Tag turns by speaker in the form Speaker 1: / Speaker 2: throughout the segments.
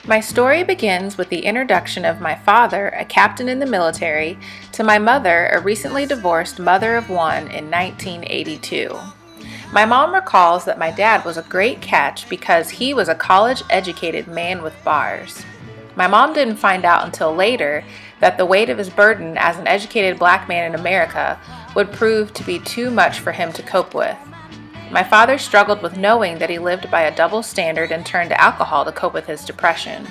Speaker 1: My story begins with the introduction of my father, a captain in the military, to my mother, a recently divorced mother of one, in 1982. My mom recalls that my dad was a great catch because he was a college-educated man with bars. My mom didn't find out until later that the weight of his burden as an educated black man in America would prove to be too much for him to cope with. My father struggled with knowing that he lived by a double standard and turned to alcohol to cope with his depression.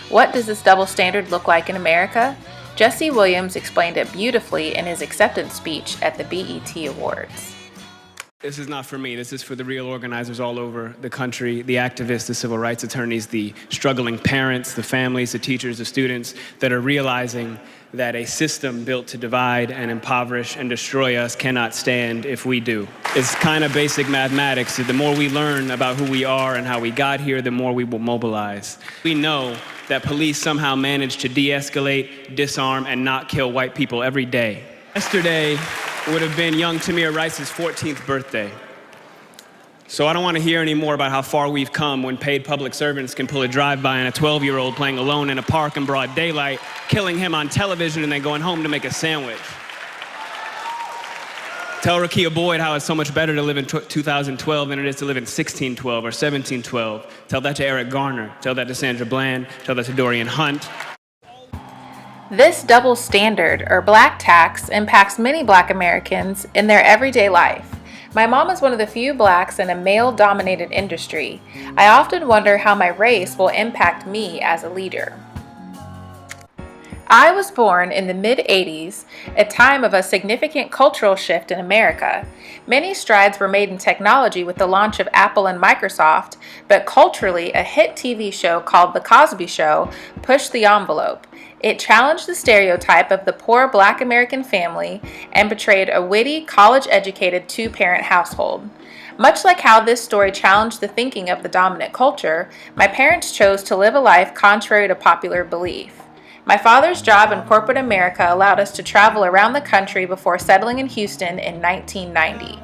Speaker 1: What does this double standard look like in America? Jesse Williams explained it beautifully in his acceptance speech at the BET Awards.
Speaker 2: This is not for me. This is for the real organizers all over the country, the activists, the civil rights attorneys, the struggling parents, the families, the teachers, the students that are realizing that a system built to divide and impoverish and destroy us cannot stand if we do. It's kind of basic mathematics. The more we learn about who we are and how we got here, the more we will mobilize. We know that police somehow manage to de-escalate, disarm, and not kill white people every day. Yesterday would have been young Tamir Rice's 14th birthday. So I don't want to hear any more about how far we've come when paid public servants can pull a drive-by on a 12-year-old playing alone in a park in broad daylight, killing him on television and then going home to make a sandwich. Tell Rakia Boyd how it's so much better to live in 2012 than it is to live in 1612 or 1712. Tell that to Eric Garner. Tell that to Sandra Bland. Tell that to Dorian Hunt.
Speaker 1: This double standard, or black tax, impacts many black Americans in their everyday life. My mom is one of the few blacks in a male-dominated industry. I often wonder how my race will impact me as a leader. I was born in the mid-'80s, a time of a significant cultural shift in America. Many strides were made in technology with the launch of Apple and Microsoft, but culturally, a hit TV show called The Cosby Show pushed the envelope. It challenged the stereotype of the poor black American family and portrayed a witty, college-educated two-parent household. Much like how this story challenged the thinking of the dominant culture, my parents chose to live a life contrary to popular belief. My father's job in corporate America allowed us to travel around the country before settling in Houston in 1990.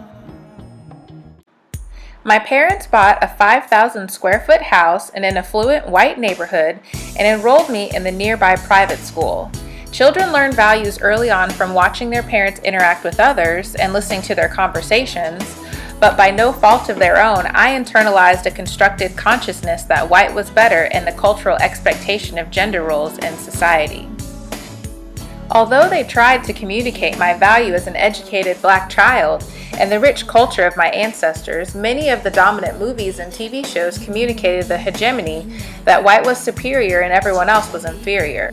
Speaker 1: My parents bought a 5,000 square foot house in an affluent white neighborhood and enrolled me in the nearby private school. Children learn values early on from watching their parents interact with others and listening to their conversations, but by no fault of their own, I internalized a constructed consciousness that white was better and the cultural expectation of gender roles in society. Although they tried to communicate my value as an educated black child and the rich culture of my ancestors, many of the dominant movies and TV shows communicated the hegemony that white was superior and everyone else was inferior.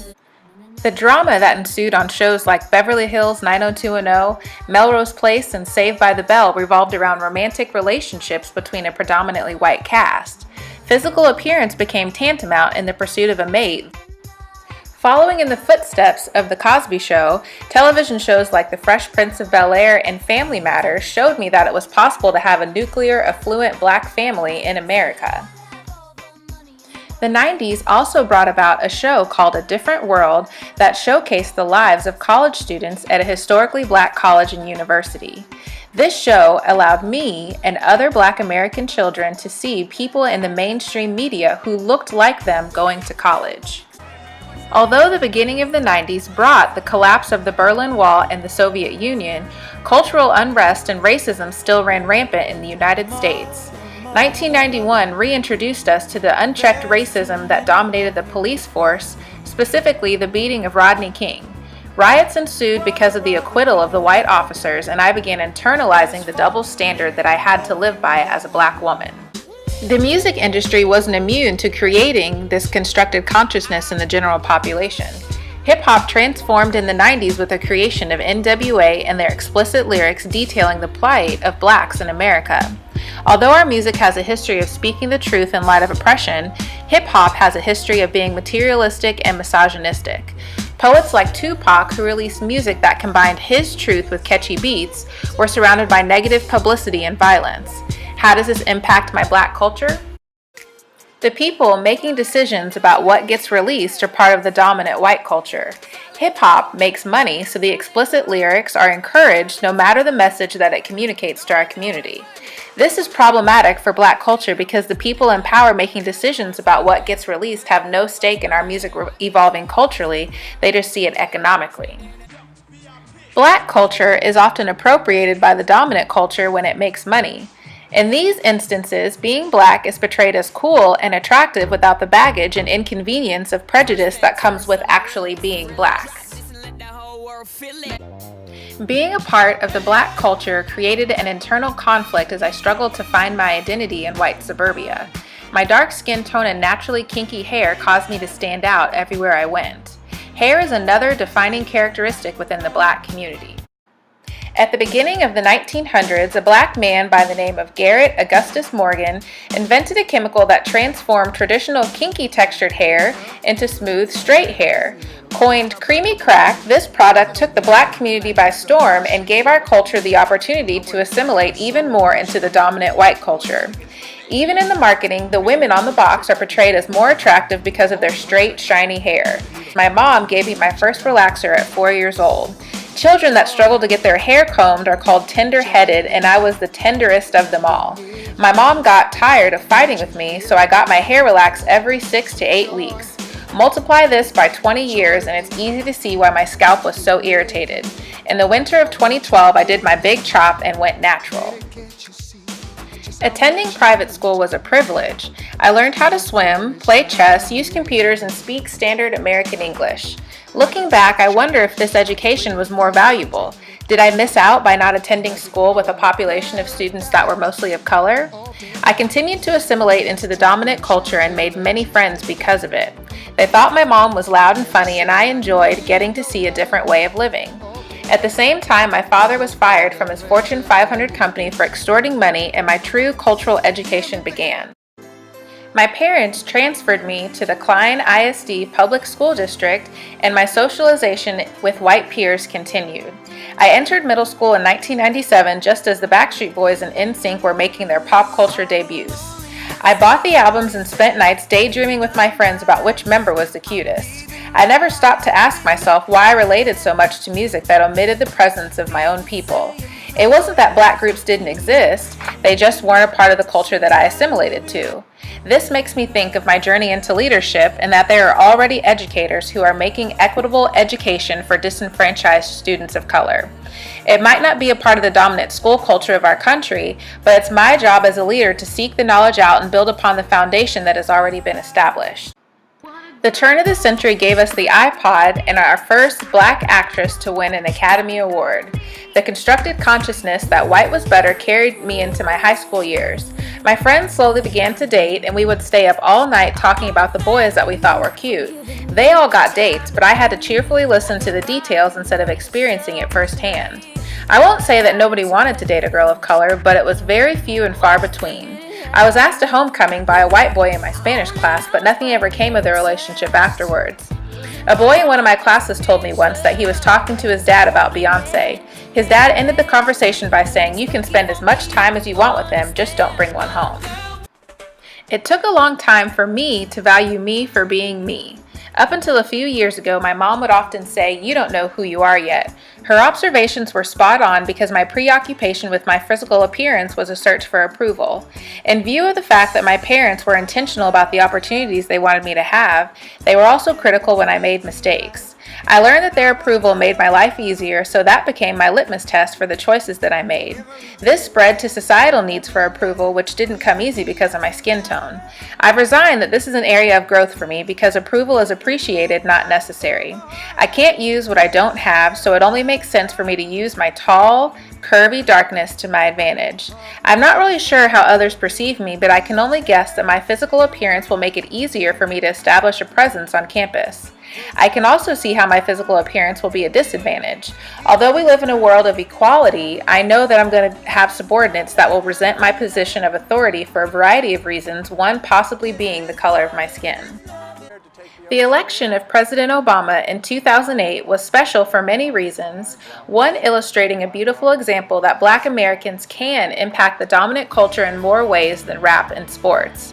Speaker 1: The drama that ensued on shows like Beverly Hills 90210, Melrose Place, and Saved by the Bell revolved around romantic relationships between a predominantly white cast. Physical appearance became tantamount in the pursuit of a mate. Following in the footsteps of The Cosby Show, television shows like The Fresh Prince of Bel-Air and Family Matters showed me that it was possible to have a nuclear, affluent black family in America. The 90s also brought about a show called A Different World that showcased the lives of college students at a historically black college and university. This show allowed me and other black American children to see people in the mainstream media who looked like them going to college. Although the beginning of the 90s brought the collapse of the Berlin Wall and the Soviet Union, cultural unrest and racism still ran rampant in the United States. 1991 reintroduced us to the unchecked racism that dominated the police force, specifically the beating of Rodney King. Riots ensued because of the acquittal of the white officers, and I began internalizing the double standard that I had to live by as a black woman. The music industry wasn't immune to creating this constructed consciousness in the general population. Hip-hop transformed in the 90s with the creation of NWA and their explicit lyrics detailing the plight of blacks in America. Although our music has a history of speaking the truth in light of oppression, hip-hop has a history of being materialistic and misogynistic. Poets like Tupac, who released music that combined his truth with catchy beats, were surrounded by negative publicity and violence. How does this impact my black culture? The people making decisions about what gets released are part of the dominant white culture. Hip-hop makes money, so the explicit lyrics are encouraged no matter the message that it communicates to our community. This is problematic for Black culture because the people in power making decisions about what gets released have no stake in our music evolving culturally, they just see it economically. Black culture is often appropriated by the dominant culture when it makes money. In these instances, being Black is portrayed as cool and attractive without the baggage and inconvenience of prejudice that comes with actually being Black. Being a part of the Black culture created an internal conflict as I struggled to find my identity in white suburbia. My dark skin tone and naturally kinky hair caused me to stand out everywhere I went. Hair is another defining characteristic within the Black community. At the beginning of the 1900s, a Black man by the name of Garrett Augustus Morgan invented a chemical that transformed traditional kinky textured hair into smooth, straight hair. Coined creamy crack, this product took the Black community by storm and gave our culture the opportunity to assimilate even more into the dominant white culture. Even in the marketing, the women on the box are portrayed as more attractive because of their straight, shiny hair. My mom gave me my first relaxer at 4 years old. Children that struggle to get their hair combed are called tender-headed, and I was the tenderest of them all. My mom got tired of fighting with me, so I got my hair relaxed every 6 to 8 weeks. Multiply this by 20 years, and it's easy to see why my scalp was so irritated. In the winter of 2012, I did my big chop and went natural. Attending private school was a privilege. I learned how to swim, play chess, use computers, and speak standard American English. Looking back, I wonder if this education was more valuable. Did I miss out by not attending school with a population of students that were mostly of color? I continued to assimilate into the dominant culture and made many friends because of it. They thought my mom was loud and funny, and I enjoyed getting to see a different way of living. At the same time, my father was fired from his Fortune 500 company for extorting money, and my true cultural education began. My parents transferred me to the Klein ISD Public School District, and my socialization with white peers continued. I entered middle school in 1997 just as the Backstreet Boys and NSYNC were making their pop culture debuts. I bought the albums and spent nights daydreaming with my friends about which member was the cutest. I never stopped to ask myself why I related so much to music that omitted the presence of my own people. It wasn't that Black groups didn't exist, they just weren't a part of the culture that I assimilated to. This makes me think of my journey into leadership and that there are already educators who are making equitable education for disenfranchised students of color. It might not be a part of the dominant school culture of our country, but it's my job as a leader to seek the knowledge out and build upon the foundation that has already been established. The turn of the century gave us the iPod and our first Black actress to win an Academy Award. The constructed consciousness that white was better carried me into my high school years. My friends slowly began to date, and we would stay up all night talking about the boys that we thought were cute. They all got dates, but I had to cheerfully listen to the details instead of experiencing it firsthand. I won't say that nobody wanted to date a girl of color, but it was very few and far between. I was asked to homecoming by a white boy in my Spanish class, but nothing ever came of the relationship afterwards. A boy in one of my classes told me once that he was talking to his dad about Beyonce. His dad ended the conversation by saying, "You can spend as much time as you want with him, just don't bring one home." It took a long time for me to value me for being me. Up until a few years ago, my mom would often say, "You don't know who you are yet." Her observations were spot on because my preoccupation with my physical appearance was a search for approval. In view of the fact that my parents were intentional about the opportunities they wanted me to have, they were also critical when I made mistakes. I learned that their approval made my life easier, so that became my litmus test for the choices that I made. This spread to societal needs for approval, which didn't come easy because of my skin tone. I've resigned that this is an area of growth for me because approval is appreciated, not necessary. I can't use what I don't have, so it only makes sense for me to use my tall, curvy darkness to my advantage. I'm not really sure how others perceive me, but I can only guess that my physical appearance will make it easier for me to establish a presence on campus. I can also see how my physical appearance will be a disadvantage. Although we live in a world of equality, I know that I'm going to have subordinates that will resent my position of authority for a variety of reasons, one possibly being the color of my skin. The election of President Obama in 2008 was special for many reasons, one illustrating a beautiful example that Black Americans can impact the dominant culture in more ways than rap and sports.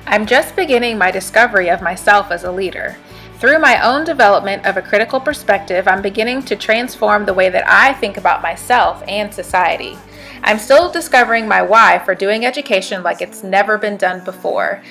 Speaker 1: I'm just beginning my discovery of myself as a leader. Through my own development of a critical perspective, I'm beginning to transform the way that I think about myself and society. I'm still discovering my why for doing education like it's never been done before.